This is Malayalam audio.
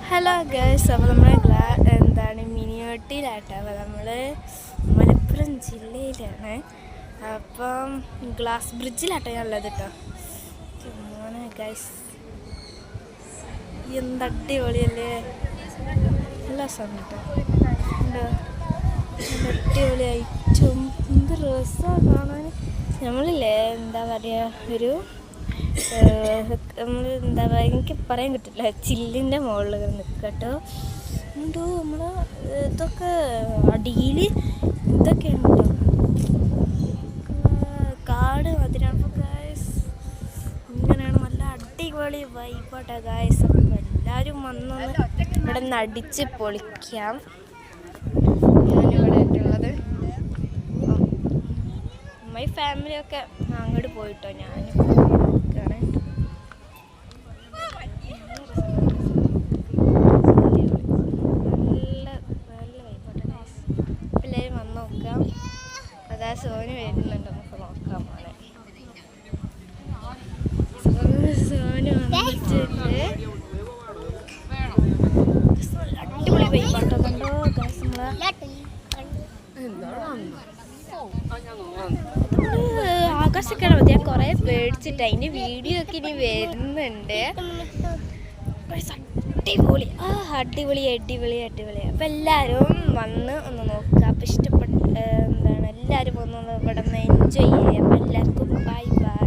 ഹലോ ഗേൾസ്, അപ്പോൾ നമ്മൾ മിനിയൂട്ടിയിലാട്ടോ. അപ്പോൾ നമ്മൾ മലപ്പുറം ജില്ലയിലാണ്. അപ്പം ഗ്ലാസ് ബ്രിഡ്ജിലാട്ടോ ഞാനുള്ളത് കേട്ടോ. ചുമ്മാ ഗൈസ്, എന്ത് അടിപൊളിയല്ലേ, നല്ല രസമാണ് കേട്ടോ. ഉണ്ടോ, അടിപൊളിയായി എന്ത് രസമാണ് കാണാൻ. നമ്മളില്ലേ എന്താ പറയുക, ഒരു നമ്മൾ എന്താ പറയുക, എനിക്ക് പറയാൻ കിട്ടില്ല, ചില്ലിൻ്റെ മുകളിൽ നിൽക്കട്ടോ. ഉണ്ടോ നമ്മൾ ഇതൊക്കെ അടിയിൽ ഇതൊക്കെയാണ് കേട്ടോ, കാട് മതിരാണ് ഗായ്സ്. ഇങ്ങനെയാണ്, നല്ല അടിപൊളി വൈബാട്ടോ ഗായ്സ്. അപ്പോൾ എല്ലാവരും വന്നൊന്ന് ഇവിടെ നിന്ന് അടിച്ച് പൊളിക്കാം. ഞാനിവിടെ ആയിട്ടുള്ളത് അമ്മയും ഫാമിലിയൊക്കെ അങ്ങോട്ട് പോയിട്ടോ. ഞാനും എല്ലാവരും വന്ന് നോക്കാം. അതാ സോന് വരുന്നുണ്ട്, നമുക്ക് നോക്കാം. മോനെ സോന് വന്നിട്ടുണ്ട്. അടിപൊളി വൈബാട്ടോ. കണ്ടോ ഗായ്സ്, ആകാശക്കാണ് മതി. ഞാൻ കുറേ പേടിച്ചിട്ട് അതിൻ്റെ വീഡിയോ ഒക്കെ ഇനി വരുന്നുണ്ട്. അടിപൊളി, അടിപൊളി അടിപൊളി അടിപൊളി. അപ്പം എല്ലാവരും വന്ന് ഒന്ന് നോക്കുക. അപ്പം ഇഷ്ടപ്പെട്ട എല്ലാവരും വന്ന് ഇവിടെ നിന്ന് എൻജോയ് ചെയ്യുക. അപ്പം എല്ലാവർക്കും ബൈ ബൈ.